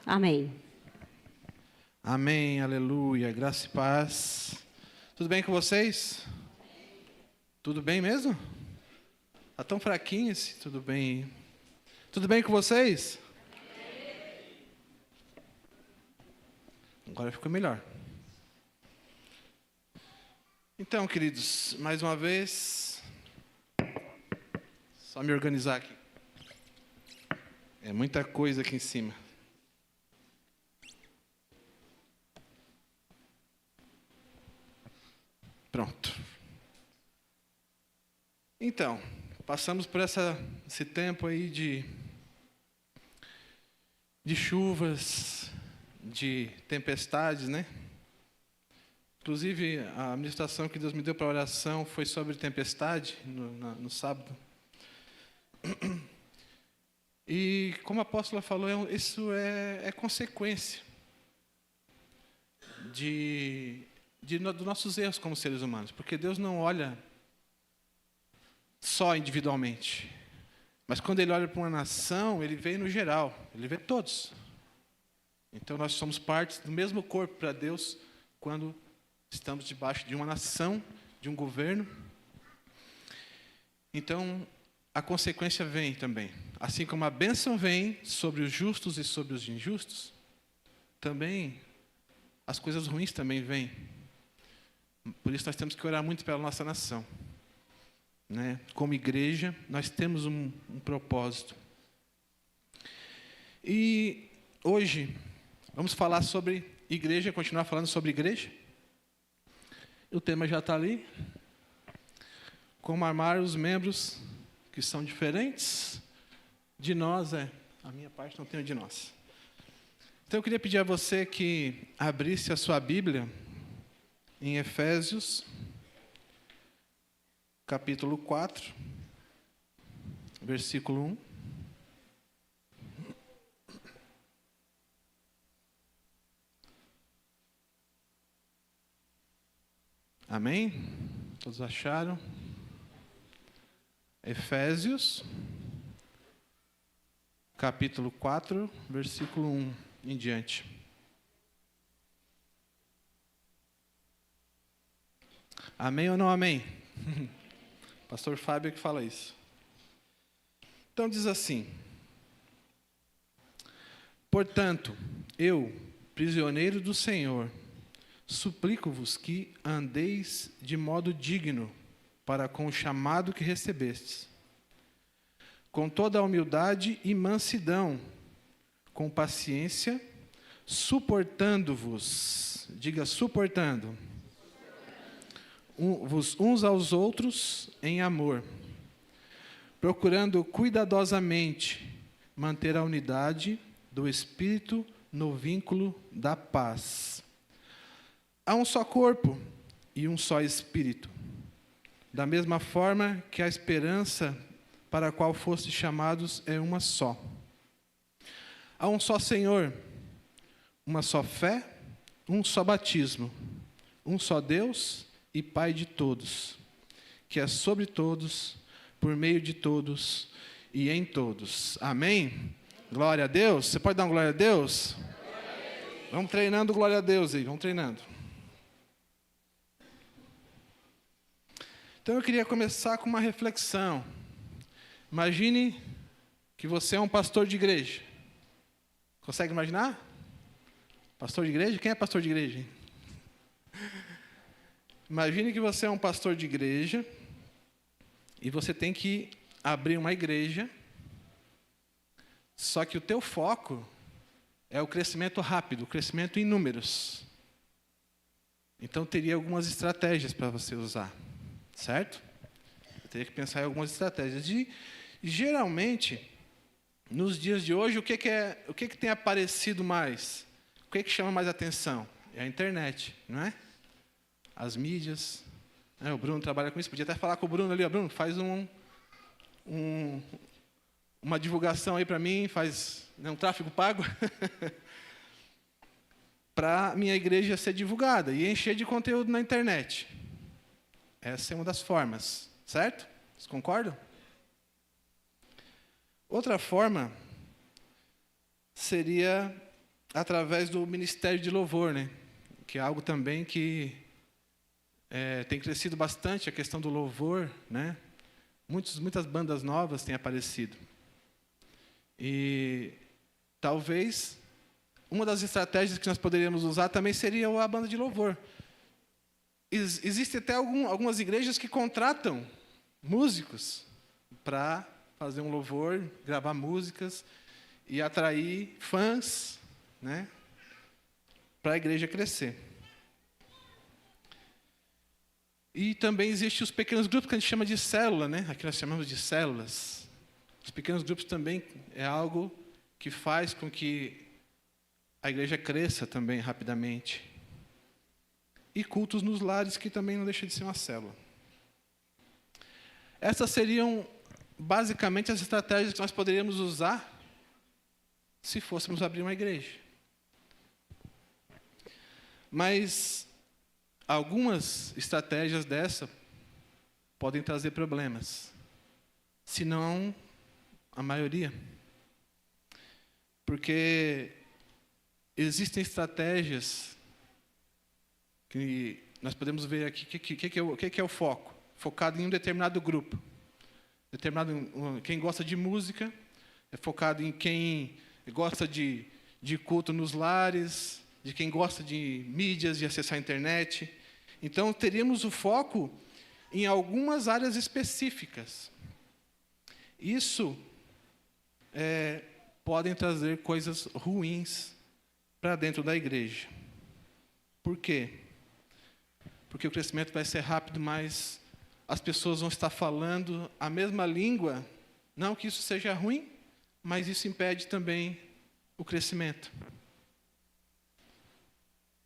Amém. Amém, aleluia, graça e paz. Tudo bem com vocês? Tudo bem mesmo? Tá tão fraquinho esse tudo bem. Tudo bem com vocês? Agora ficou melhor. Então, queridos, mais uma vez, só me organizar aqui. É muita coisa aqui em cima. Pronto. Então, passamos por esse tempo aí de chuvas, de tempestades, né? Inclusive, a ministração que Deus me deu para oração foi sobre tempestade no sábado. E, como a apóstola falou, isso é consequência dos nossos erros como seres humanos. Porque Deus não olha só individualmente. Mas quando Ele olha para uma nação, Ele vê no geral. Ele vê todos. Então, nós somos parte do mesmo corpo para Deus quando estamos debaixo de uma nação, de um governo. Então, a consequência vem também. Assim como a bênção vem sobre os justos e sobre os injustos, também as coisas ruins também vêm. Por isso nós temos que orar muito pela nossa nação. Né? Como igreja, nós temos um propósito. E hoje, vamos falar sobre igreja, continuar falando sobre igreja. O tema já está ali. Como amar os membros que são diferentes de nós. A minha parte não tem o de nós. Então eu queria pedir a você que abrisse a sua Bíblia em Efésios, capítulo 4, versículo 1. Amém? Todos acharam? Efésios, capítulo 4, versículo 1 em diante. Amém ou não amém? Pastor Fábio que fala isso. Então diz assim: portanto, eu, prisioneiro do Senhor, suplico-vos que andeis de modo digno para com o chamado que recebestes, com toda a humildade e mansidão, com paciência, suportando-vos, diga suportando, vos uns aos outros em amor, procurando cuidadosamente manter a unidade do Espírito no vínculo da paz. Há um só corpo e um só Espírito, da mesma forma que a esperança para a qual fostes chamados é uma só. Há um só Senhor, uma só fé, um só batismo, um só Deus e Pai de todos, que é sobre todos, por meio de todos e em todos. Amém? Glória a Deus. Você pode dar uma glória a Deus? Vamos treinando glória a Deus aí, vamos treinando. Então eu queria começar com uma reflexão. Imagine que você é um pastor de igreja. Consegue imaginar? Pastor de igreja? Quem é pastor de igreja? Hein? Imagine que você é um pastor de igreja e você tem que abrir uma igreja, só que o teu foco é o crescimento rápido, o crescimento em números. Então teria algumas estratégias para você usar, certo? Eu teria que pensar em algumas estratégias. E geralmente, nos dias de hoje, o que tem aparecido mais? O que chama mais atenção? É a internet, não é? As mídias. O Bruno trabalha com isso. Podia até falar com o Bruno ali. Bruno, faz uma divulgação aí para mim, faz um tráfego pago. Para minha igreja ser divulgada e encher de conteúdo na internet. Essa é uma das formas, certo? Vocês concordam? Outra forma seria através do ministério de louvor, né? Que é algo também que tem crescido bastante, a questão do louvor, né? Muitas bandas novas têm aparecido. E talvez uma das estratégias que nós poderíamos usar também seria a banda de louvor. Existem até algumas igrejas que contratam músicos para fazer um louvor, gravar músicas e atrair fãs, né, para a igreja crescer. E também existem os pequenos grupos que a gente chama de célula, né? Aqui nós chamamos de células. Os pequenos grupos também é algo que faz com que a igreja cresça também rapidamente. E cultos nos lares, que também não deixa de ser uma célula. Essas seriam basicamente as estratégias que nós poderíamos usar se fôssemos abrir uma igreja. Mas algumas estratégias dessa podem trazer problemas, se não a maioria. Porque existem estratégias que nós podemos ver aqui, que é o foco? Focado em um determinado grupo. Quem gosta de música é focado em quem gosta de culto nos lares, de quem gosta de mídias, de acessar a internet. Então, teríamos o foco em algumas áreas específicas. Isso podem trazer coisas ruins para dentro da igreja. Por quê? Porque o crescimento vai ser rápido, mas as pessoas vão estar falando a mesma língua. Não que isso seja ruim, mas isso impede também o crescimento.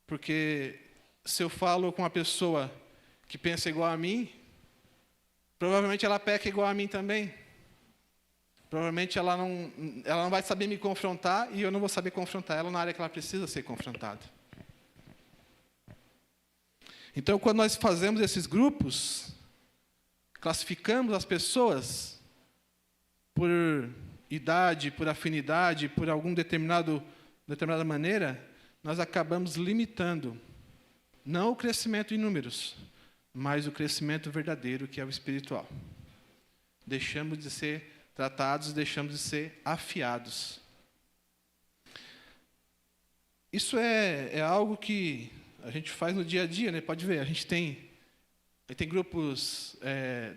Porque se eu falo com uma pessoa que pensa igual a mim, provavelmente ela peca igual a mim também. Provavelmente ela não vai saber me confrontar e eu não vou saber confrontar ela na área que ela precisa ser confrontada. Então, quando nós fazemos esses grupos, classificamos as pessoas por idade, por afinidade, por determinada maneira, nós acabamos limitando, não o crescimento em números, mas o crescimento verdadeiro, que é o espiritual. Deixamos de ser tratados, deixamos de ser afiados. Isso é algo que a gente faz no dia a dia, né? Pode ver, a gente tem grupos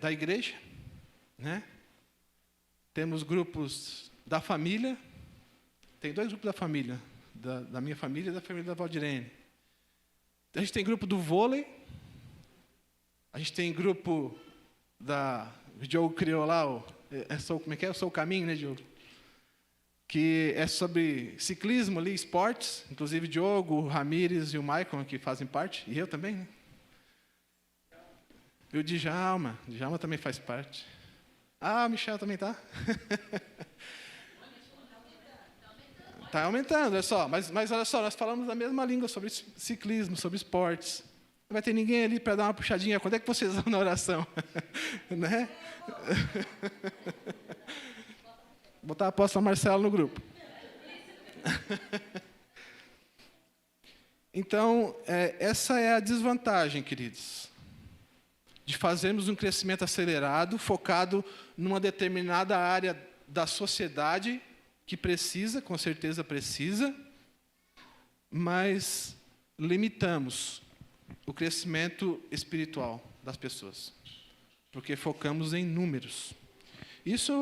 da igreja, né? Temos grupos da família. Tem 2 grupos da família, da minha família e da família da Valdirene. A gente tem grupo do vôlei. A gente tem grupo o Diogo criou lá, como é que é? Eu Sou o Caminho, né, Diogo? Que é sobre ciclismo ali, esportes. Inclusive o Diogo, o Ramires e o Maicon, que fazem parte. E eu também, né? E o Djalma também faz parte. Ah, o Michel também tá? Está aumentando, olha só. Mas olha só, nós falamos a mesma língua sobre ciclismo, sobre esportes. Não vai ter ninguém ali para dar uma puxadinha. Quando é que vocês vão na oração? Né? Botar a apóstola Marcelo no grupo. Então, essa é a desvantagem, queridos, de fazermos um crescimento acelerado, focado numa determinada área da sociedade que precisa, com certeza precisa, mas limitamos o crescimento espiritual das pessoas, porque focamos em números. Isso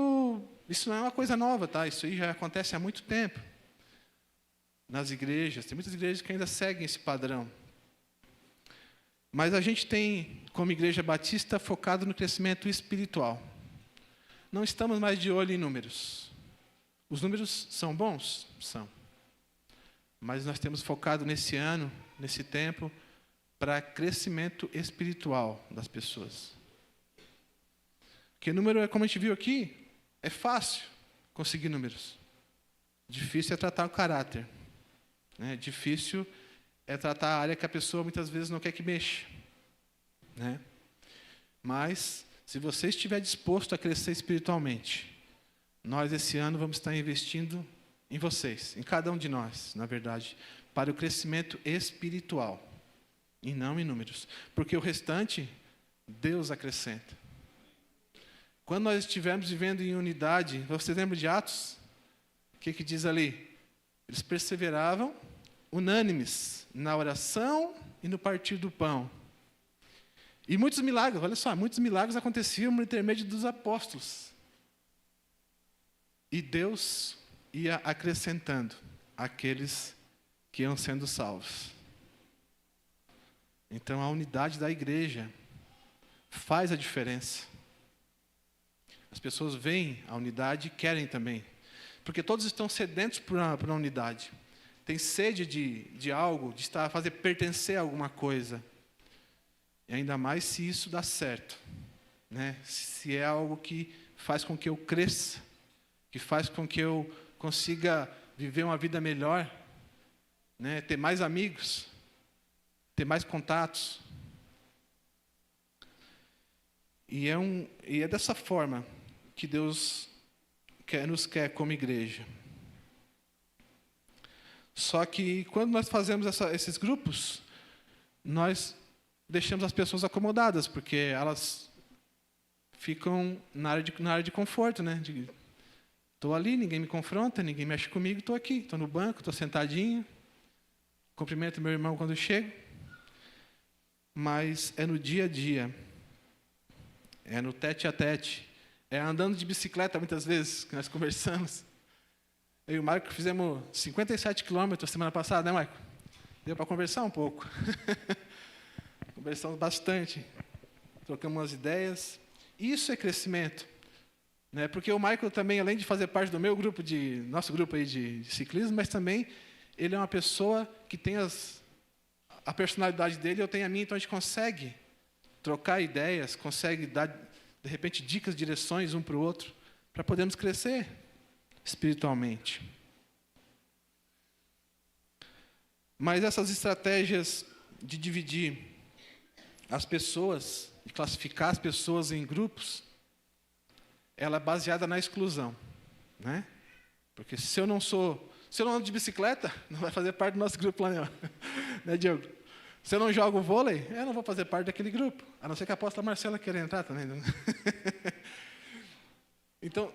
não é uma coisa nova, tá? Isso aí já acontece há muito tempo. Nas igrejas, tem muitas igrejas que ainda seguem esse padrão. Mas a gente tem, como igreja batista, focado no crescimento espiritual. Não estamos mais de olho em números. Os números são bons? São. Mas nós temos focado nesse ano, nesse tempo, para crescimento espiritual das pessoas. Porque número, como a gente viu aqui, é fácil conseguir números. Difícil é tratar o caráter. Né? Difícil é tratar a área que a pessoa muitas vezes não quer que mexa. Né? Mas, se você estiver disposto a crescer espiritualmente, nós esse ano vamos estar investindo em vocês, em cada um de nós, na verdade, para o crescimento espiritual, e não em números. Porque o restante, Deus acrescenta. Quando nós estivermos vivendo em unidade, vocês lembram de Atos? O que diz ali? Eles perseveravam unânimes na oração e no partir do pão. E muitos milagres, olha só, muitos milagres aconteciam no intermédio dos apóstolos. E Deus ia acrescentando aqueles que iam sendo salvos. Então, a unidade da igreja faz a diferença. As pessoas veem a unidade e querem também. Porque todos estão sedentos por uma unidade. Tem sede de algo, de fazer pertencer a alguma coisa. E ainda mais se isso dá certo. Né? Se é algo que faz com que eu cresça, que faz com que eu consiga viver uma vida melhor, né? Ter mais amigos, ter mais contatos. E é dessa forma que Deus nos quer como igreja. Só que quando nós fazemos esses grupos, nós deixamos as pessoas acomodadas, porque elas ficam na área de conforto, né? Estou ali, ninguém me confronta, ninguém mexe comigo, estou aqui, estou no banco, estou sentadinho, cumprimento meu irmão quando chego. Mas é no dia a dia, é no tete a tete, é andando de bicicleta muitas vezes, que nós conversamos. Eu e o Marco fizemos 57 quilômetros semana passada, né, Marco? Deu para conversar um pouco. Conversamos bastante, trocamos umas ideias. Isso é crescimento. Né? Porque o Michael também, além de fazer parte do nosso grupo aí de ciclismo, mas também ele é uma pessoa que tem a personalidade dele, eu tenho a minha, então a gente consegue trocar ideias, consegue dar, de repente, dicas, direções um para o outro, para podermos crescer espiritualmente. Mas essas estratégias de dividir as pessoas, e classificar as pessoas em grupos, ela é baseada na exclusão, né? Porque se eu não ando de bicicleta, não vai fazer parte do nosso grupo lá, não. Né, Diogo? Se eu não jogo vôlei, eu não vou fazer parte daquele grupo. A não ser que a apóstola Marcela queira entrar também. Né? Então...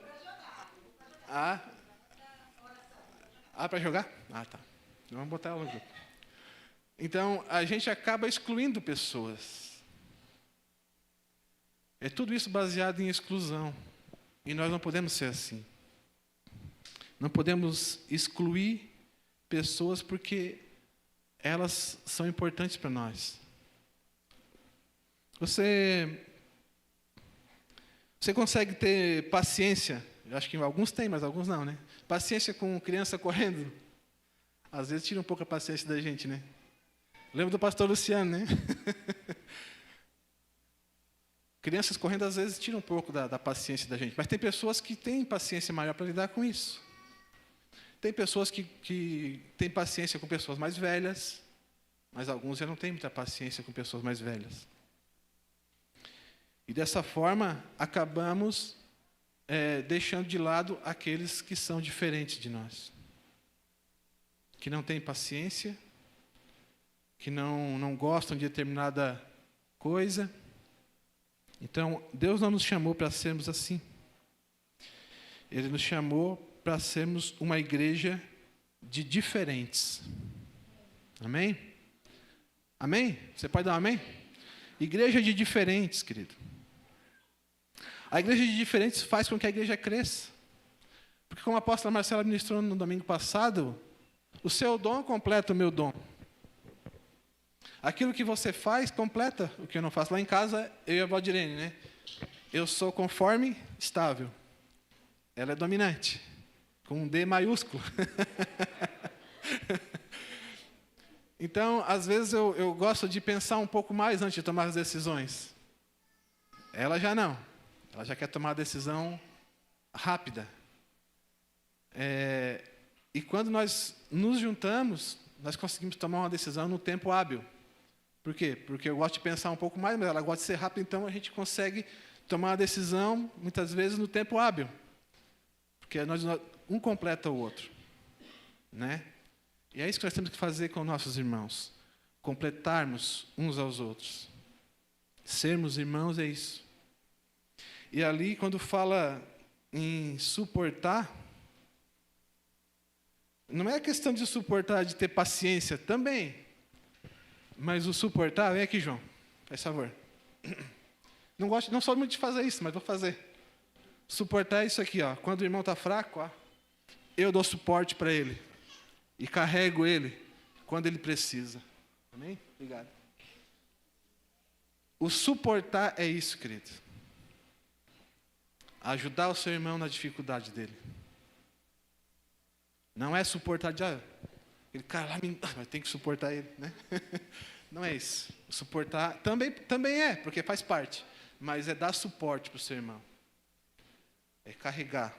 para jogar? Tá. Então, vamos botar ela no grupo. Então, a gente acaba excluindo pessoas. É tudo isso baseado em exclusão. E nós não podemos ser assim. Não podemos excluir pessoas porque elas são importantes para nós. Você consegue ter paciência? Eu acho que alguns têm, mas alguns não, né? Paciência com criança correndo. Às vezes tira um pouco a paciência da gente, né? Lembro do pastor Luciano, né? Crianças correndo, às vezes, tiram um pouco da paciência da gente. Mas tem pessoas que têm paciência maior para lidar com isso. Tem pessoas que têm paciência com pessoas mais velhas, mas alguns já não têm muita paciência com pessoas mais velhas. E dessa forma, acabamos deixando de lado aqueles que são diferentes de nós. Que não têm paciência, que não gostam de determinada coisa. Então, Deus não nos chamou para sermos assim. Ele nos chamou para sermos uma igreja de diferentes. Amém? Amém? Você pode dar um amém? Igreja de diferentes, querido. A igreja de diferentes faz com que a igreja cresça. Porque como a apóstola Marcela ministrou no domingo passado, o seu dom completa o meu dom. Aquilo que você faz, completa o que eu não faço. Lá em casa, eu e a Valdirene, né? Eu sou conforme, estável. Ela é dominante, com um D maiúsculo. Então, às vezes, eu gosto de pensar um pouco mais antes de tomar as decisões. Ela já não. Ela já quer tomar a decisão rápida. E quando nós nos juntamos, nós conseguimos tomar uma decisão no tempo hábil. Por quê? Porque eu gosto de pensar um pouco mais, mas ela gosta de ser rápida, então a gente consegue tomar uma decisão, muitas vezes, no tempo hábil. Porque um completa o outro. né? E é isso que nós temos que fazer com nossos irmãos. Completarmos uns aos outros. Sermos irmãos é isso. E ali, quando fala em suportar, não é questão de suportar, de ter paciência também. Mas o suportar, vem aqui, João, faz favor. Não sou muito de fazer isso, mas vou fazer. Suportar é isso aqui, ó. Quando o irmão está fraco, ó, eu dou suporte para ele. E carrego ele quando ele precisa. Amém? Obrigado. O suportar é isso, querido. Ajudar o seu irmão na dificuldade dele. Não é suportar de... ele cara lá, mas tem que suportar ele, né? Não é isso. Suportar também é, porque faz parte. Mas é dar suporte para o seu irmão. É carregar.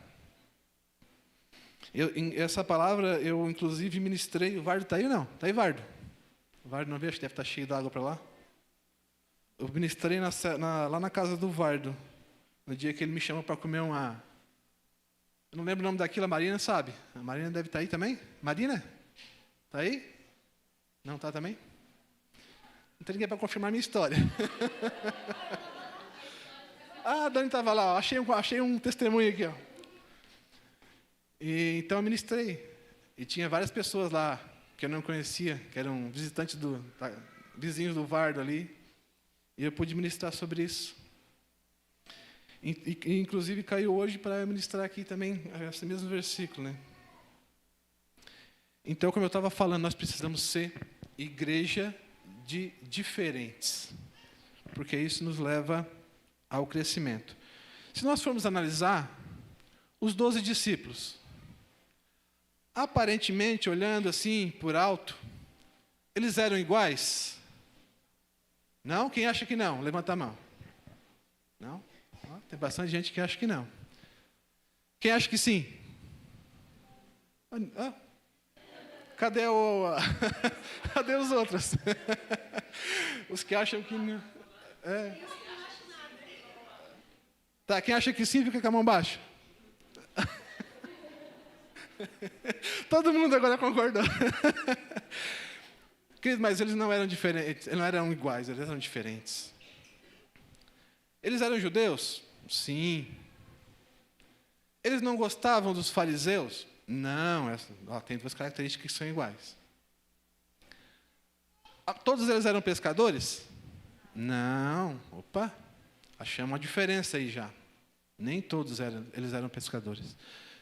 Essa palavra, eu inclusive ministrei. O Vardo está aí ou não? Está aí, Vardo? O Vardo não veio, acho que deve estar cheio d'água para lá. Eu ministrei lá na casa do Vardo. No dia que ele me chama para comer uma... eu não lembro o nome daquilo, a Marina sabe. A Marina deve estar aí também? Marina? Está aí? Não está também? Não tem ninguém para confirmar a minha história. A Dani estava lá, ó. Achei um testemunho aqui, ó. E então eu ministrei. E tinha várias pessoas lá que eu não conhecia, que eram visitantes vizinhos do Vardo ali. E eu pude ministrar sobre isso. E inclusive caiu hoje para eu ministrar aqui também esse mesmo versículo, né? Então, como eu estava falando, nós precisamos ser igreja de diferentes. Porque isso nos leva ao crescimento. Se nós formos analisar os 12 discípulos, aparentemente, olhando assim por alto, eles eram iguais? Não? Quem acha que não? Levanta a mão. Não? Tem bastante gente que acha que não. Quem acha que sim? Cadê cadê os outros? Os que acham que não. Tá, quem acha que sim, fica com a mão baixa. Todo mundo agora concordou. Mas eles não eram diferentes, eles não eram iguais, eles eram diferentes. Eles eram judeus? Sim. Eles não gostavam dos fariseus? Não. Tem duas características que são iguais. Todos eles eram pescadores? Não. Opa, achamos uma diferença aí já. Nem todos eles eram pescadores.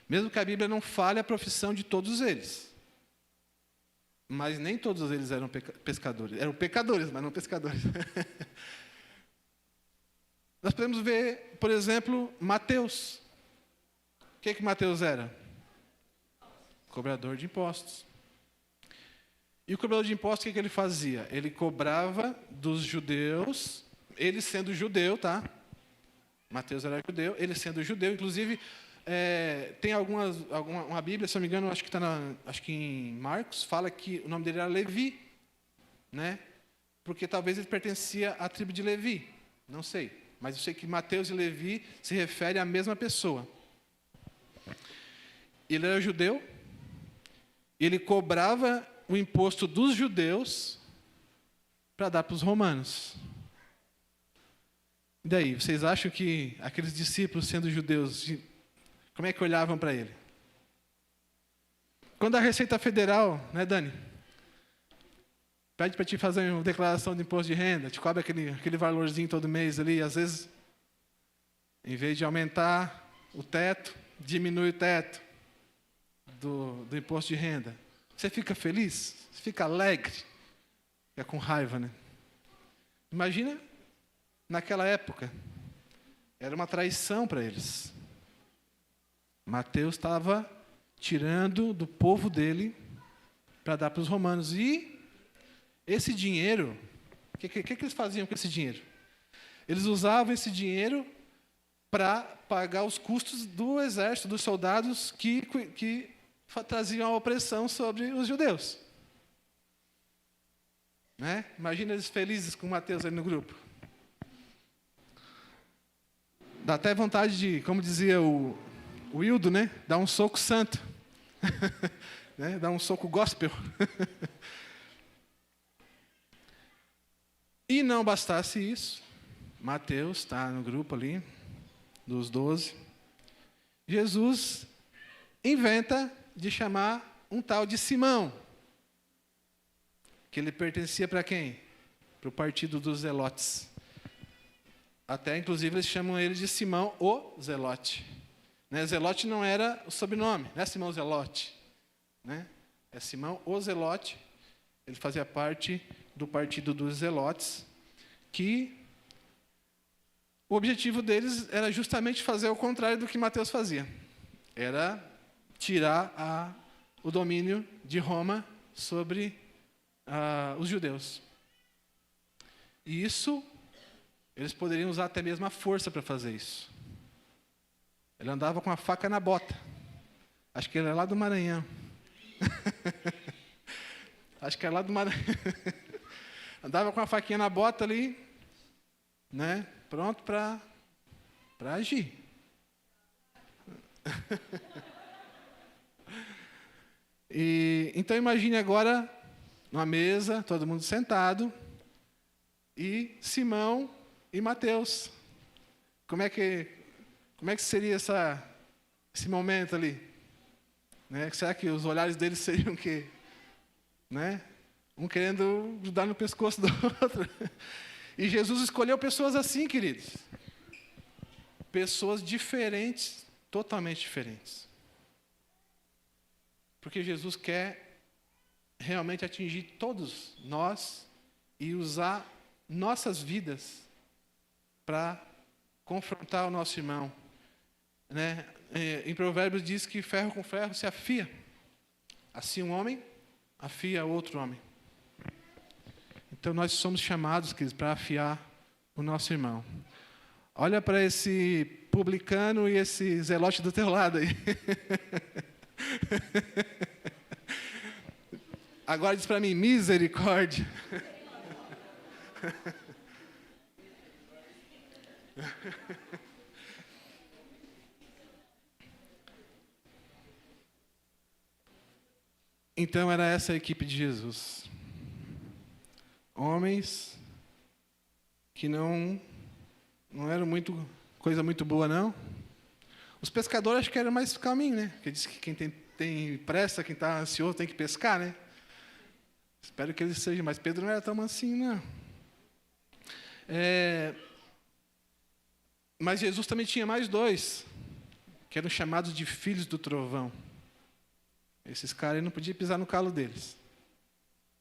Mesmo que a Bíblia não fale a profissão de todos eles. Mas nem todos eles eram pescadores. Eram pecadores, mas não pescadores. Nós podemos ver, por exemplo, Mateus. O que Mateus era? Cobrador de impostos. E o cobrador de impostos, o que ele fazia? Ele cobrava dos judeus, ele sendo judeu, tá? Mateus era judeu, ele sendo judeu, inclusive, tem uma Bíblia, se não me engano, acho que em Marcos, fala que o nome dele era Levi, né? Porque talvez ele pertencia à tribo de Levi, não sei. Mas eu sei que Mateus e Levi se referem à mesma pessoa. Ele era judeu, ele cobrava o imposto dos judeus para dar para os romanos. E daí, vocês acham que aqueles discípulos, sendo judeus, como é que olhavam para ele? Quando a Receita Federal, né, Dani? Pede para te fazer uma declaração de imposto de renda, te cobra aquele valorzinho todo mês ali, e às vezes, em vez de aumentar o teto, diminui o teto do imposto de renda. Você fica feliz? Você fica alegre? Fica com raiva, né? Imagina, naquela época, era uma traição para eles. Mateus estava tirando do povo dele para dar para os romanos. E esse dinheiro, o que eles faziam com esse dinheiro? Eles usavam esse dinheiro para pagar os custos do exército, dos soldados que traziam a opressão sobre os judeus. Né? Imagina eles felizes com Mateus ali no grupo. Dá até vontade de, como dizia o Hildo, né? Dar um soco santo. né? Dar um soco gospel. E não bastasse isso, Mateus está no grupo ali, dos 12. Jesus inventa de chamar um tal de Simão, que ele pertencia para quem? Para o partido dos Zelotes. Até, inclusive, eles chamam ele de Simão o Zelote. Né? Zelote não era o sobrenome, não é Simão Zelote. Né? É Simão o Zelote. Ele fazia parte do partido dos Zelotes, que o objetivo deles era justamente fazer o contrário do que Mateus fazia. Era tirar o domínio de Roma sobre os judeus. E isso, eles poderiam usar até mesmo a força para fazer isso. Ele andava com a faca na bota. Acho que ele é lá do Maranhão. Acho que é lá do Maranhão. Andava com a faquinha na bota ali, né? Pronto para agir. Então imagine agora, numa mesa, todo mundo sentado, e Simão e Mateus. Como é que seria esse momento ali? Né? Será que os olhares deles seriam o quê? Né? Um querendo dar no pescoço do outro. E Jesus escolheu pessoas assim, queridos. Pessoas diferentes, totalmente diferentes. Porque Jesus quer realmente atingir todos nós e usar nossas vidas para confrontar o nosso irmão. Né? Em Provérbios diz que ferro com ferro se afia. Assim um homem afia outro homem. Então nós somos chamados, queridos, para afiar o nosso irmão. Olha para esse publicano e esse zelote do teu lado aí. Agora diz para mim, misericórdia. Então era essa a equipe de Jesus. Homens que não eram coisa muito boa, não. Os pescadores acho que eram mais calminhos, né? Porque diz que quem tem pressa, quem está ansioso tem que pescar, né? Espero que eles sejam, mas Pedro não era tão mansinho, não. Mas Jesus também tinha mais dois, que eram chamados de filhos do trovão. Esses caras não podiam pisar no calo deles.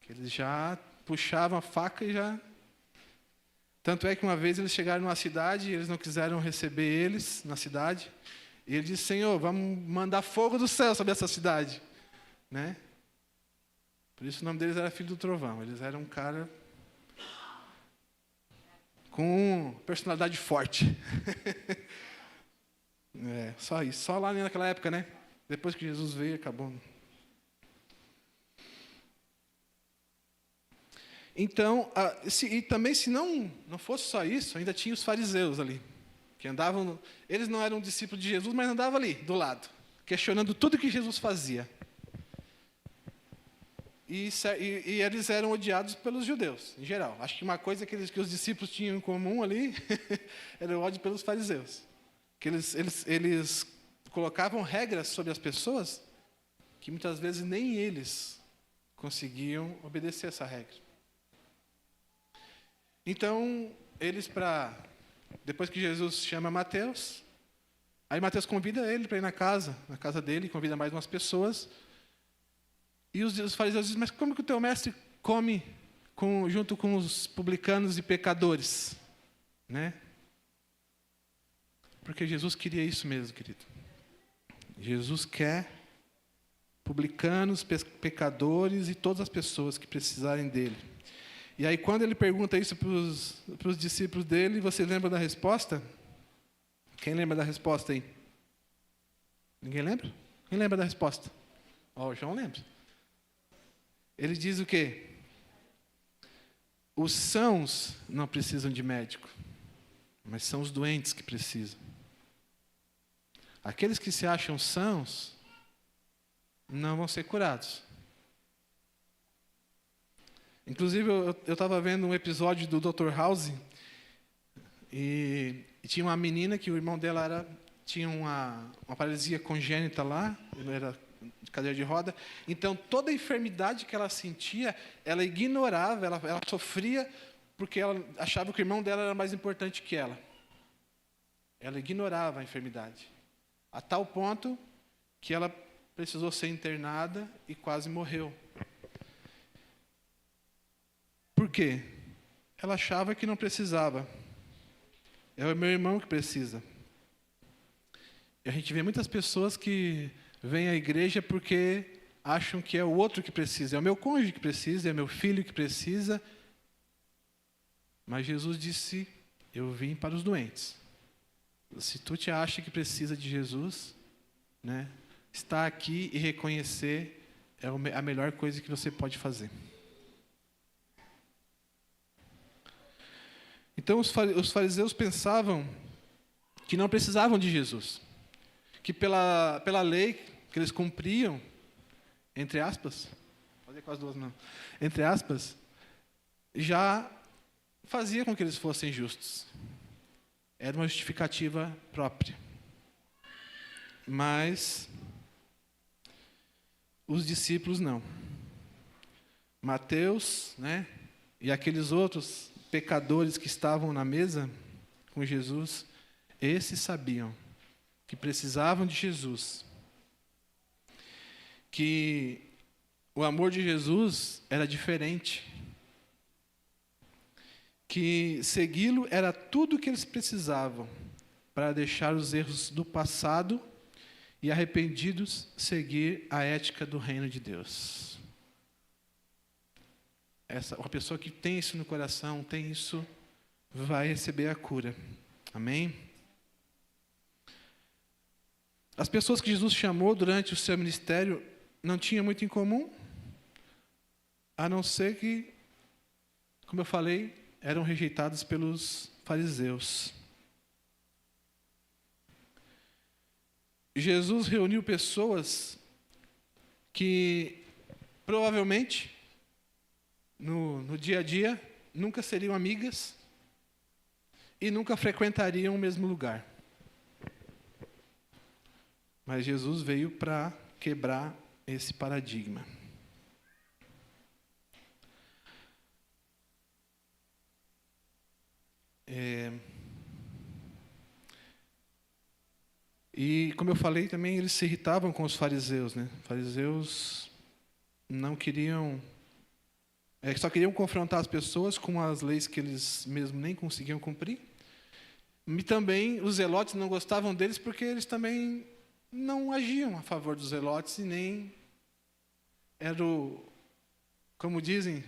Que eles já puxavam a faca e já... Tanto é que uma vez eles chegaram numa cidade e eles não quiseram receber eles na cidade. E ele disse, Senhor, vamos mandar fogo do céu sobre essa cidade. Né? Por isso o nome deles era Filho do Trovão. Eles eram um cara com personalidade forte. Só isso. Só lá naquela época, né? Depois que Jesus veio, acabou. Então, e também se não fosse só isso, ainda tinha os fariseus ali, que andavam, eles não eram discípulos de Jesus, mas andavam ali, do lado, questionando tudo que Jesus fazia. E eles eram odiados pelos judeus, em geral. Acho que uma coisa que os discípulos tinham em comum ali, era o ódio pelos fariseus. Que eles colocavam regras sobre as pessoas, que muitas vezes nem eles conseguiam obedecer essa regra. Então, depois que Jesus chama Mateus, aí Mateus convida ele para ir na casa dele, convida mais umas pessoas, e os fariseus dizem, mas como que o teu mestre come junto com os publicanos e pecadores? Né? Porque Jesus queria isso mesmo, querido. Jesus quer publicanos, pecadores e todas as pessoas que precisarem dele. E aí, quando ele pergunta isso para os discípulos dele, você lembra da resposta? Quem lembra da resposta aí? Ninguém lembra? Quem lembra da resposta? O João lembra. Ele diz o quê? Os sãos não precisam de médico, mas são os doentes que precisam. Aqueles que se acham sãos não vão ser curados. Inclusive, eu estava vendo um episódio do Dr. House e tinha uma menina que o irmão dela tinha uma paralisia congênita lá, ele era de cadeira de roda. Então, toda a enfermidade que ela sentia, ela ignorava, ela sofria porque ela achava que o irmão dela era mais importante que ela. Ela ignorava a enfermidade, a tal ponto que ela precisou ser internada e quase morreu. Por quê? Ela achava que não precisava. É o meu irmão que precisa. E a gente vê muitas pessoas que vêm à igreja porque acham que é o outro que precisa. É o meu cônjuge que precisa, é o meu filho que precisa. Mas Jesus disse, eu vim para os doentes. Se tu te acha que precisa de Jesus, né, estar aqui e reconhecer é a melhor coisa que você pode fazer. Então os fariseus pensavam que não precisavam de Jesus, que pela lei que eles cumpriam, entre aspas, fazer com as duas não, entre aspas, já fazia com que eles fossem justos. Era uma justificativa própria. Mas os discípulos não. Mateus, né, e aqueles outros pecadores que estavam na mesa com Jesus, esses sabiam que precisavam de Jesus, que o amor de Jesus era diferente, que segui-lo era tudo o que eles precisavam para deixar os erros do passado e, arrependidos, seguir a ética do reino de Deus. Uma pessoa que tem isso no coração, tem isso, vai receber a cura. Amém? As pessoas que Jesus chamou durante o seu ministério não tinham muito em comum, a não ser que, como eu falei, eram rejeitados pelos fariseus. Jesus reuniu pessoas que provavelmente no dia a dia nunca seriam amigas e nunca frequentariam o mesmo lugar. Mas Jesus veio para quebrar esse paradigma. E, como eu falei também, eles se irritavam com os fariseus, né? Os fariseus não queriam... só queriam confrontar as pessoas com as leis que eles mesmos nem conseguiam cumprir. E também os zelotes não gostavam deles porque eles também não agiam a favor dos zelotes e nem eram, como dizem,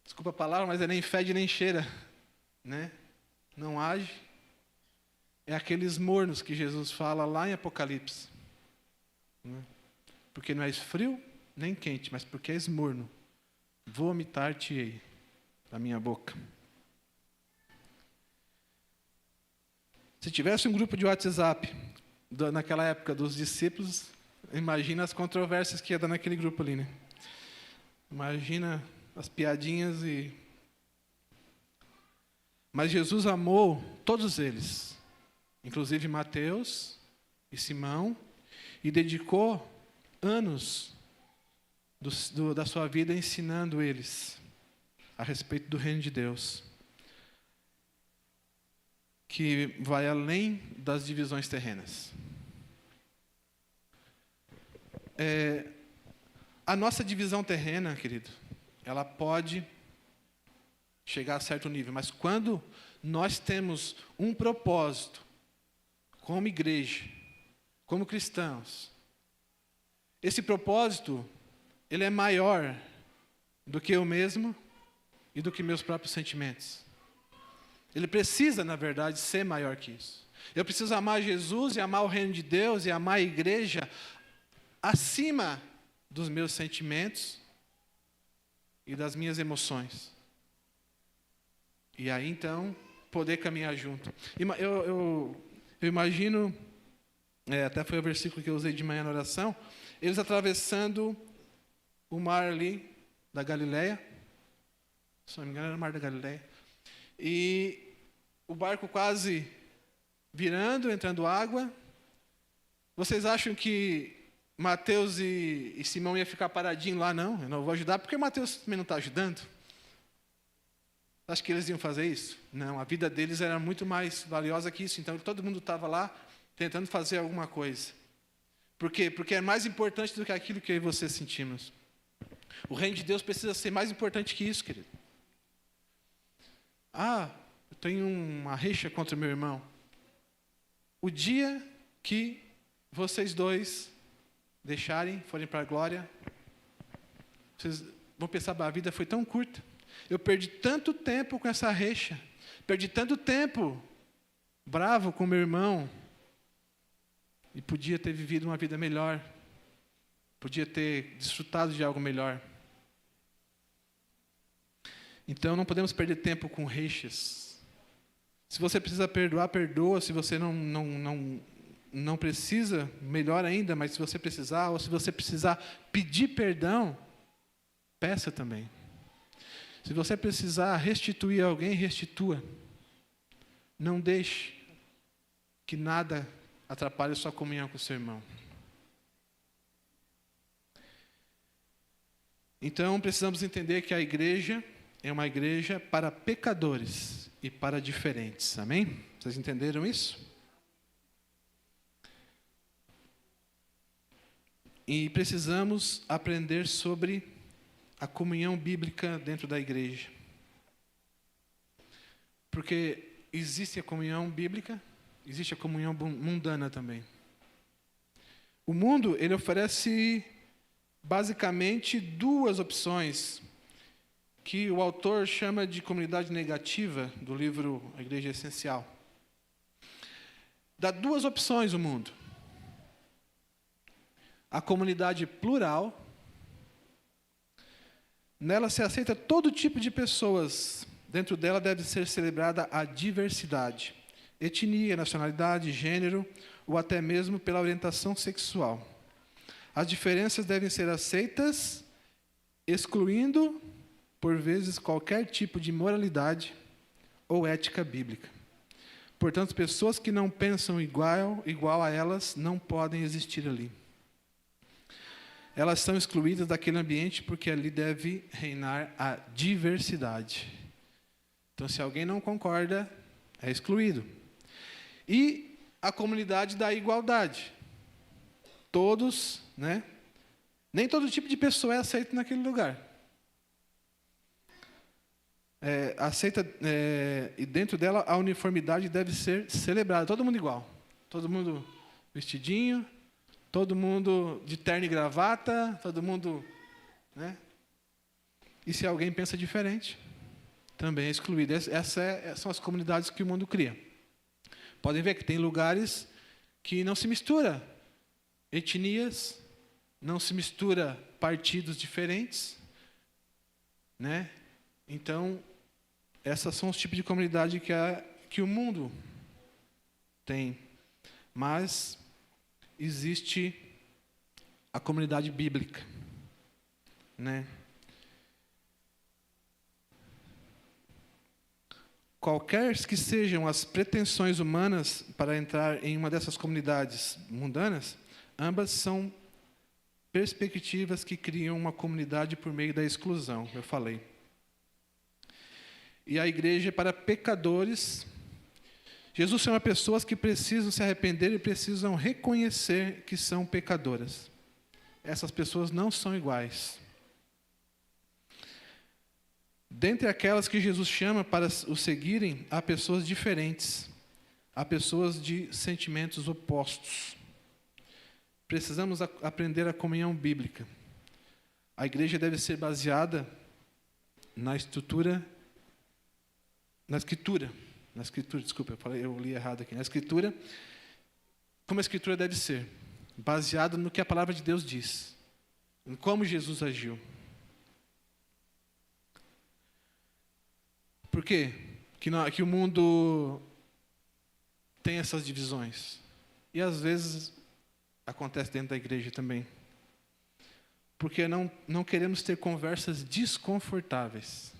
desculpa a palavra, mas é nem fede nem cheira, né? Não age. É aqueles mornos que Jesus fala lá em Apocalipse, né? Porque não és frio nem quente, mas porque és morno, vomitar-te-ei da minha boca. Se tivesse um grupo de WhatsApp naquela época dos discípulos, imagina as controvérsias que ia dar naquele grupo ali, né? Imagina as piadinhas e... Mas Jesus amou todos eles, inclusive Mateus e Simão, e dedicou anos da sua vida ensinando eles a respeito do reino de Deus, que vai além das divisões terrenas. A nossa divisão terrena, querido, ela pode chegar a certo nível, mas quando nós temos um propósito, como igreja, como cristãos, esse propósito, ele é maior do que eu mesmo e do que meus próprios sentimentos. Ele precisa, na verdade, ser maior que isso. Eu preciso amar Jesus e amar o reino de Deus e amar a igreja acima dos meus sentimentos e das minhas emoções. E aí, então, poder caminhar junto. Eu imagino, até foi o versículo que eu usei de manhã na oração, eles atravessando o mar ali da Galileia. Se não me engano, era o mar da Galileia. E o barco quase virando, entrando água. Vocês acham que Mateus e Simão iam ficar paradinhos lá? Não, eu não vou ajudar, porque Mateus também não está ajudando. Acho que eles iam fazer isso? Não, a vida deles era muito mais valiosa que isso. Então, todo mundo estava lá tentando fazer alguma coisa. Por quê? Porque é mais importante do que aquilo que eu e você sentimos. O reino de Deus precisa ser mais importante que isso, querido. Eu tenho uma rixa contra o meu irmão. O dia que vocês dois deixarem, forem para a glória, vocês vão pensar, a vida foi tão curta. Eu perdi tanto tempo com essa rixa. Perdi tanto tempo bravo com meu irmão. E podia ter vivido uma vida melhor. Podia ter desfrutado de algo melhor. Então não podemos perder tempo com rixas. Se você precisa perdoar, perdoa. Se você não precisa, melhor ainda. Mas se você precisar, ou se você precisar pedir perdão, peça também. Se você precisar restituir alguém, restitua. Não deixe que nada atrapalhe a sua comunhão com o seu irmão. Então, precisamos entender que a igreja é uma igreja para pecadores e para diferentes. Amém? Vocês entenderam isso? E precisamos aprender sobre a comunhão bíblica dentro da igreja. Porque existe a comunhão bíblica, existe a comunhão mundana também. O mundo, ele oferece basicamente duas opções que o autor chama de comunidade negativa do livro A Igreja Essencial. Dá duas opções o mundo. A comunidade plural. Nela se aceita todo tipo de pessoas. Dentro dela deve ser celebrada a diversidade. Etnia, nacionalidade, gênero, ou até mesmo pela orientação sexual. As diferenças devem ser aceitas, excluindo, por vezes, qualquer tipo de moralidade ou ética bíblica. Portanto, pessoas que não pensam igual a elas não podem existir ali. Elas são excluídas daquele ambiente porque ali deve reinar a diversidade. Então, se alguém não concorda, é excluído. E a comunidade da igualdade. Todos, né? Nem todo tipo de pessoa é aceito naquele lugar. E dentro dela a uniformidade deve ser celebrada. Todo mundo igual. Todo mundo vestidinho. Todo mundo de terno e gravata, todo mundo, né? E se alguém pensa diferente, também é excluído. Essas são as comunidades que o mundo cria. Podem ver que tem lugares que não se mistura etnias, não se mistura partidos diferentes, né? Então, essas são os tipos de comunidade que o mundo tem. Mas existe a comunidade bíblica, né? Qualquer que sejam as pretensões humanas para entrar em uma dessas comunidades mundanas, ambas são perspectivas que criam uma comunidade por meio da exclusão, eu falei. E a igreja é para pecadores. Jesus chama pessoas que precisam se arrepender e precisam reconhecer que são pecadoras. Essas pessoas não são iguais. Dentre aquelas que Jesus chama para o seguirem, há pessoas diferentes. Há pessoas de sentimentos opostos. Precisamos aprender a comunhão bíblica. A igreja deve ser baseada na escritura, desculpa, eu li errado aqui. Na escritura, como a escritura deve ser, baseada no que a palavra de Deus diz, em como Jesus agiu. Por quê? Que o mundo tem essas divisões. E às vezes acontece dentro da igreja também. porque não queremos ter conversas desconfortáveis,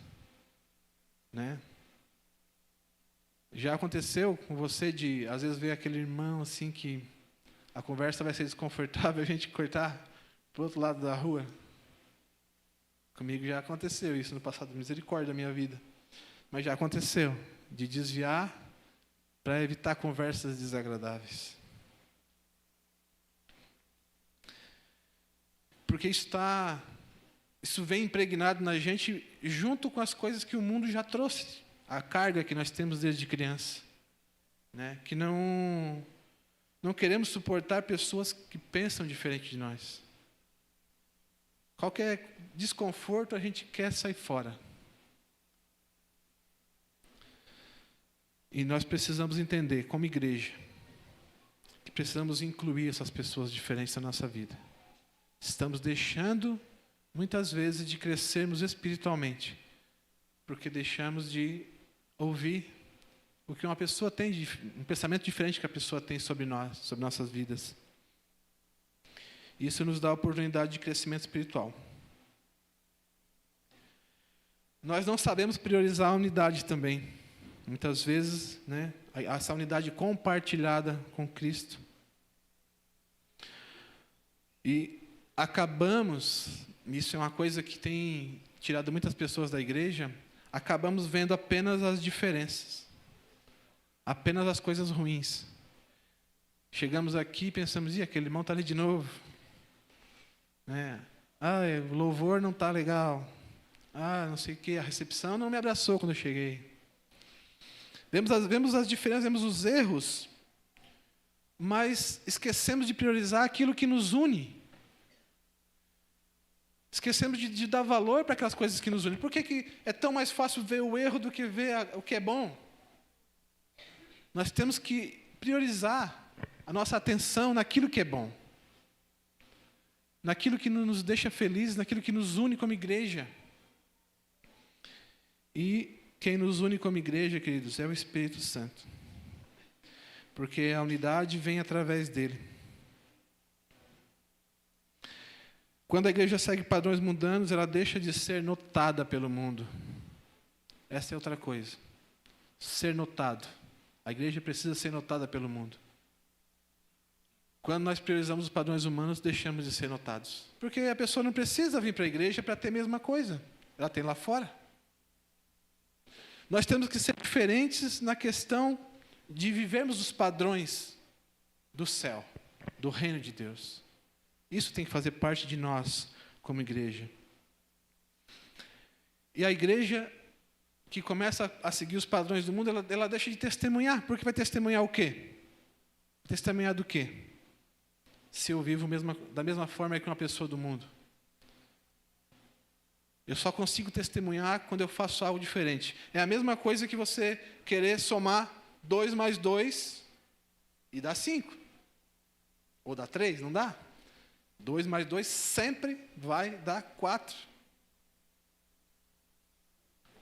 né? Já aconteceu com você de, às vezes, ver aquele irmão assim que a conversa vai ser desconfortável, a gente cortar para o outro lado da rua? Comigo já aconteceu isso no passado, misericórdia da minha vida. Mas já aconteceu, de desviar para evitar conversas desagradáveis. Porque isso vem impregnado na gente junto com as coisas que o mundo já trouxe. A carga que nós temos desde criança. Né? Que não queremos suportar pessoas que pensam diferente de nós. Qualquer desconforto a gente quer sair fora. E nós precisamos entender, como igreja, que precisamos incluir essas pessoas diferentes na nossa vida. Estamos deixando, muitas vezes, de crescermos espiritualmente, porque deixamos de ouvir o que uma pessoa tem, um pensamento diferente que a pessoa tem sobre nós, sobre nossas vidas. Isso nos dá a oportunidade de crescimento espiritual. Nós não sabemos priorizar a unidade também. Muitas vezes, né, essa unidade compartilhada com Cristo. E acabamos, isso é uma coisa que tem tirado muitas pessoas da igreja, acabamos vendo apenas as diferenças. Apenas as coisas ruins. Chegamos aqui e pensamos, aquele irmão está ali de novo. O louvor não está legal. Não sei o quê, a recepção não me abraçou quando eu cheguei. Vemos as diferenças, vemos os erros, mas esquecemos de priorizar aquilo que nos une. Esquecemos de dar valor para aquelas coisas que nos unem. Por que é tão mais fácil ver o erro do que ver o que é bom? Nós temos que priorizar a nossa atenção naquilo que é bom. Naquilo que nos deixa felizes, naquilo que nos une como igreja. E quem nos une como igreja, queridos, é o Espírito Santo. Porque a unidade vem através dele. Quando a igreja segue padrões mundanos, ela deixa de ser notada pelo mundo. Essa é outra coisa. Ser notado. A igreja precisa ser notada pelo mundo. Quando nós priorizamos os padrões humanos, deixamos de ser notados. Porque a pessoa não precisa vir para a igreja para ter a mesma coisa. Ela tem lá fora. Nós temos que ser diferentes na questão de vivermos os padrões do céu, do reino de Deus. Isso tem que fazer parte de nós, como igreja. E a igreja que começa a seguir os padrões do mundo, ela deixa de testemunhar. Porque vai testemunhar o quê? Testemunhar do quê? Se eu vivo da mesma forma que uma pessoa do mundo. Eu só consigo testemunhar quando eu faço algo diferente. É a mesma coisa que você querer somar 2 mais 2 e dar 5. Ou dar 3, não dá? 2 mais 2 sempre vai dar 4.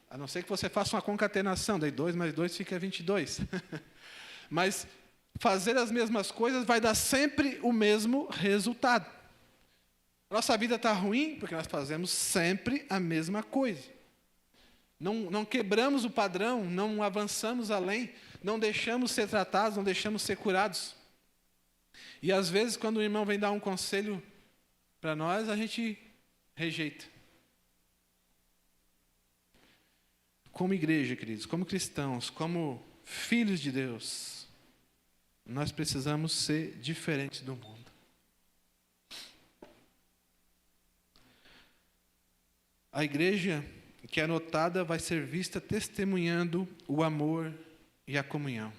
A não ser que você faça uma concatenação, daí 2 mais 2 fica 22. Mas fazer as mesmas coisas vai dar sempre o mesmo resultado. Nossa vida está ruim porque nós fazemos sempre a mesma coisa. Não quebramos o padrão, não avançamos além, não deixamos ser tratados, não deixamos ser curados. E às vezes, quando o irmão vem dar um conselho para nós, a gente rejeita. Como igreja, queridos, como cristãos, como filhos de Deus, nós precisamos ser diferentes do mundo. A igreja que é notada vai ser vista testemunhando o amor e a comunhão.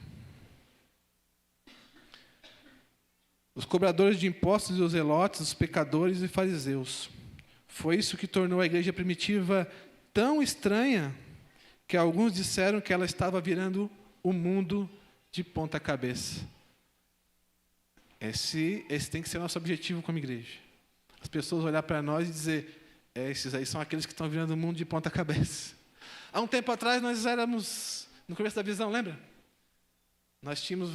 Os cobradores de impostos e os zelotes, os pecadores e fariseus. Foi isso que tornou a igreja primitiva tão estranha que alguns disseram que ela estava virando o mundo de ponta cabeça. Esse tem que ser nosso objetivo como igreja. As pessoas olhar para nós e dizer, esses aí são aqueles que estão virando o mundo de ponta cabeça. Há um tempo atrás nós éramos, no começo da visão, lembra? Nós tínhamos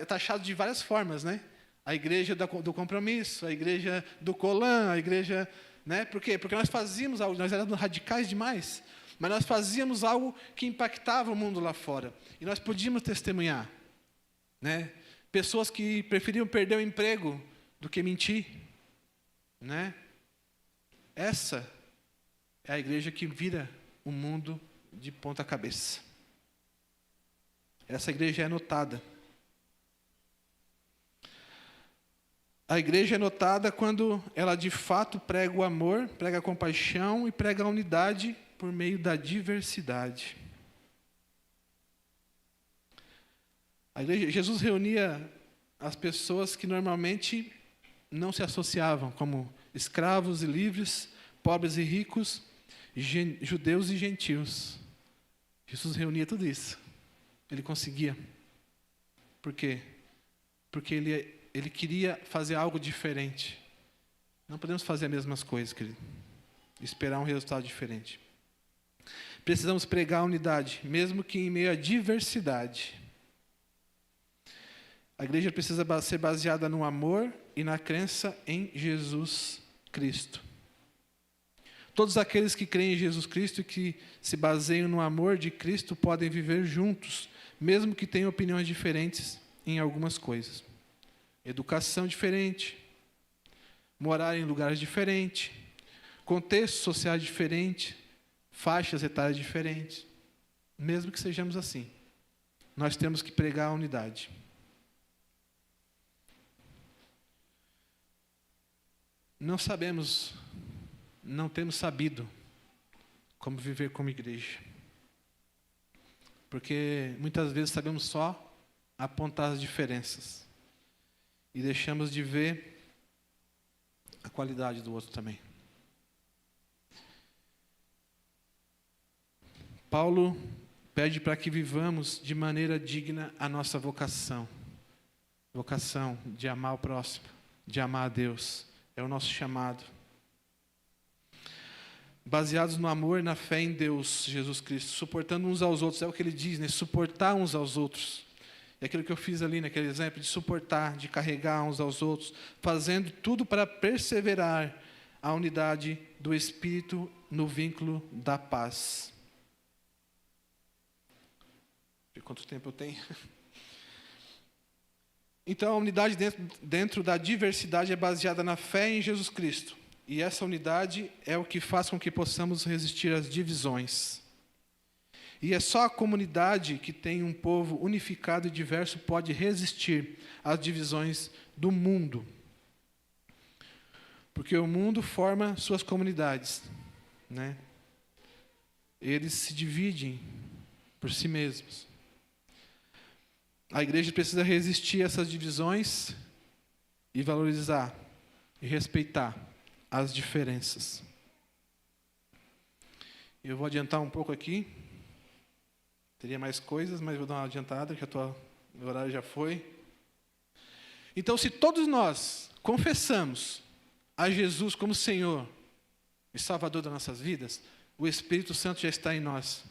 taxados de várias formas, né? A igreja do compromisso, a igreja do Colan, a igreja... Né? Por quê? Porque nós fazíamos algo, nós éramos radicais demais, mas nós fazíamos algo que impactava o mundo lá fora. E nós podíamos testemunhar. Né? Pessoas que preferiam perder o emprego do que mentir. Né? Essa é a igreja que vira o mundo de ponta cabeça. Essa igreja é notada. A igreja é notada quando ela de fato prega o amor, prega a compaixão e prega a unidade por meio da diversidade. A igreja, Jesus reunia as pessoas que normalmente não se associavam, como escravos e livres, pobres e ricos, judeus e gentios. Jesus reunia tudo isso. Ele conseguia. Por quê? Porque ele queria fazer algo diferente. Não podemos fazer as mesmas coisas, querido. Esperar um resultado diferente. Precisamos pregar a unidade, mesmo que em meio à diversidade. A igreja precisa ser baseada no amor e na crença em Jesus Cristo. Todos aqueles que creem em Jesus Cristo e que se baseiam no amor de Cristo podem viver juntos, mesmo que tenham opiniões diferentes em algumas coisas. Educação diferente, morar em lugares diferentes, contextos sociais diferentes, faixas etárias diferentes. Mesmo que sejamos assim, nós temos que pregar a unidade. Não temos sabido como viver como igreja. Porque muitas vezes sabemos só apontar as diferenças. E deixamos de ver a qualidade do outro também. Paulo pede para que vivamos de maneira digna a nossa vocação. Vocação de amar o próximo, de amar a Deus. É o nosso chamado. Baseados no amor e na fé em Deus, Jesus Cristo, suportando uns aos outros. É o que ele diz, né? Suportar uns aos outros. É aquilo que eu fiz ali naquele exemplo, de suportar, de carregar uns aos outros, fazendo tudo para perseverar a unidade do Espírito no vínculo da paz. Quanto tempo eu tenho? Então, a unidade dentro da diversidade é baseada na fé em Jesus Cristo. E essa unidade é o que faz com que possamos resistir às divisões. E é só a comunidade que tem um povo unificado e diverso pode resistir às divisões do mundo. Porque o mundo forma suas comunidades, né? Eles se dividem por si mesmos. A igreja precisa resistir a essas divisões e valorizar e respeitar as diferenças. Eu vou adiantar um pouco aqui. Teria mais coisas, mas vou dar uma adiantada, que o horário já foi. Então, se todos nós confessamos a Jesus como Senhor e Salvador das nossas vidas, o Espírito Santo já está em nós.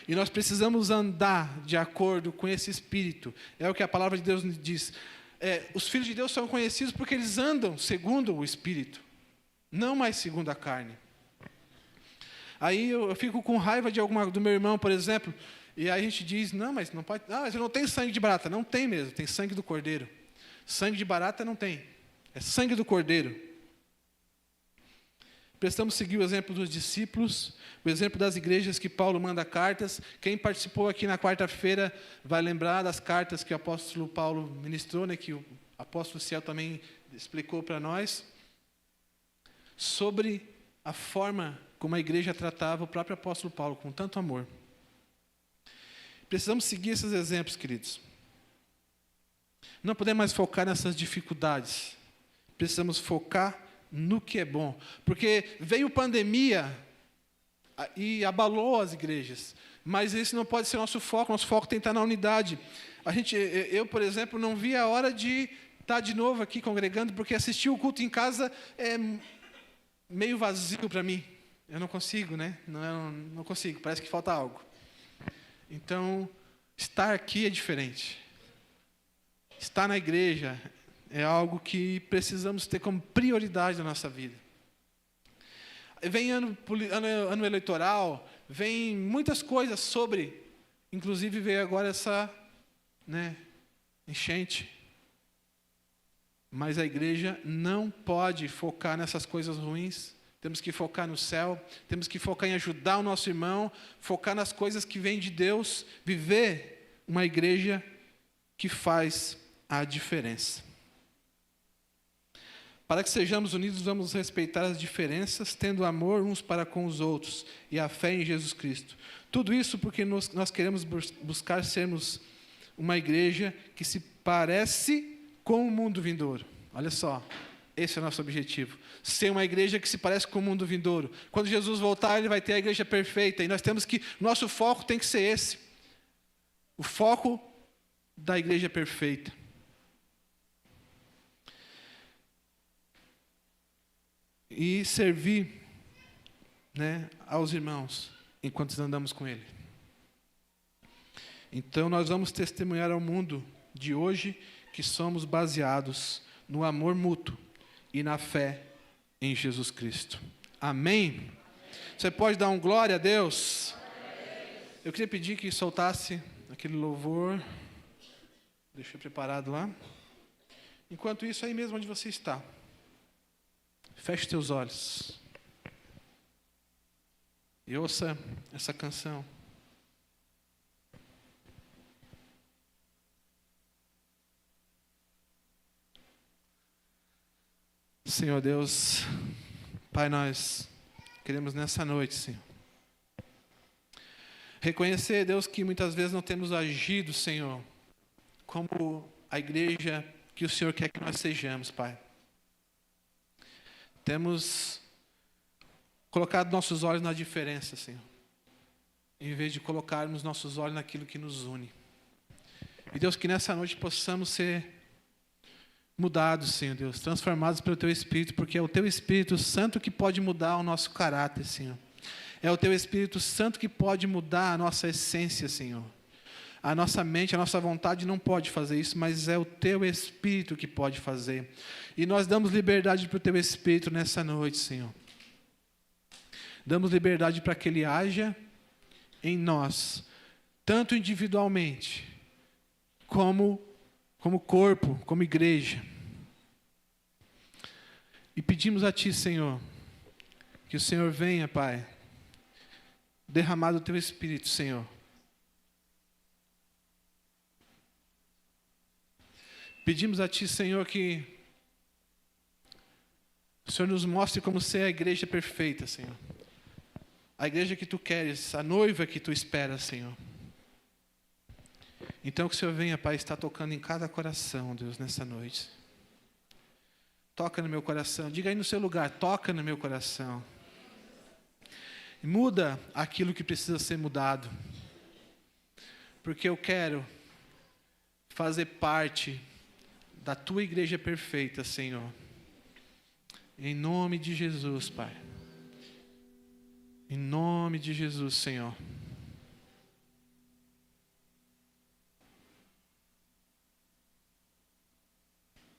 E nós precisamos andar de acordo com esse Espírito. É o que a palavra de Deus nos diz. Os filhos de Deus são conhecidos porque eles andam segundo o Espírito, não mais segundo a carne. Aí eu fico com raiva do meu irmão, por exemplo, e aí a gente diz, não, mas não pode, mas eu não tenho sangue de barata. Não tem mesmo, tem sangue do Cordeiro. Sangue de barata não tem, é sangue do Cordeiro. Precisamos seguir o exemplo dos discípulos, o exemplo das igrejas que Paulo manda cartas. Quem participou aqui na quarta-feira vai lembrar das cartas que o apóstolo Paulo ministrou, né, que o apóstolo Ciel também explicou para nós, sobre a forma como a igreja tratava o próprio apóstolo Paulo, com tanto amor. Precisamos seguir esses exemplos, queridos. Não podemos mais focar nessas dificuldades. Precisamos focar no que é bom. Porque veio pandemia e abalou as igrejas. Mas esse não pode ser nosso foco. Nosso foco tem que estar na unidade. Eu, por exemplo, não vi a hora de estar de novo aqui congregando, porque assistir o culto em casa é meio vazio para mim. Eu não consigo, né? Não consigo. Parece que falta algo. Então, estar aqui é diferente. Estar na igreja é algo que precisamos ter como prioridade na nossa vida. Vem ano eleitoral, vem muitas coisas sobre, inclusive veio agora essa, enchente. Mas a igreja não pode focar nessas coisas ruins. Temos que focar no céu, temos que focar em ajudar o nosso irmão, focar nas coisas que vêm de Deus, viver uma igreja que faz a diferença. Para que sejamos unidos, vamos respeitar as diferenças, tendo amor uns para com os outros e a fé em Jesus Cristo. Tudo isso porque nós queremos buscar sermos uma igreja que se parece com o mundo vindouro. Olha só, esse é o nosso objetivo. Ser uma igreja que se parece com o mundo vindouro. Quando Jesus voltar, ele vai ter a igreja perfeita. E nós temos que, nosso foco tem que ser esse. O foco da igreja perfeita. E servir, aos irmãos enquanto andamos com ele. Então nós vamos testemunhar ao mundo de hoje que somos baseados no amor mútuo e na fé em Jesus Cristo. Amém? Você pode dar um glória a Deus? Eu queria pedir que soltasse aquele louvor. Deixa eu preparado lá. Enquanto isso, aí mesmo onde você está, feche teus olhos e ouça essa canção. Senhor Deus, Pai, nós queremos nessa noite, Senhor, reconhecer, Deus, que muitas vezes não temos agido, Senhor, como a igreja que o Senhor quer que nós sejamos, Pai. Temos colocado nossos olhos na diferença, Senhor, em vez de colocarmos nossos olhos naquilo que nos une. E Deus, que nessa noite possamos ser mudados, Senhor Deus, transformados pelo Teu Espírito, porque é o Teu Espírito Santo que pode mudar o nosso caráter, Senhor. É o Teu Espírito Santo que pode mudar a nossa essência, Senhor. A nossa mente, a nossa vontade não pode fazer isso, mas é o Teu Espírito que pode fazer. E nós damos liberdade para o Teu Espírito nessa noite, Senhor. Damos liberdade para que Ele haja em nós, tanto individualmente, como corpo, como igreja. E pedimos a Ti, Senhor, que o Senhor venha, Pai, derramar do Teu Espírito, Senhor. Pedimos a Ti, Senhor, que o Senhor nos mostre como ser a igreja perfeita, Senhor. A igreja que Tu queres, a noiva que Tu esperas, Senhor. Então que o Senhor venha, Pai, estar tocando em cada coração, Deus, nessa noite. Toca no meu coração. Diga aí no seu lugar, toca no meu coração. Muda aquilo que precisa ser mudado. Porque eu quero fazer parte da Tua igreja perfeita, Senhor. Em nome de Jesus, Pai. Em nome de Jesus, Senhor.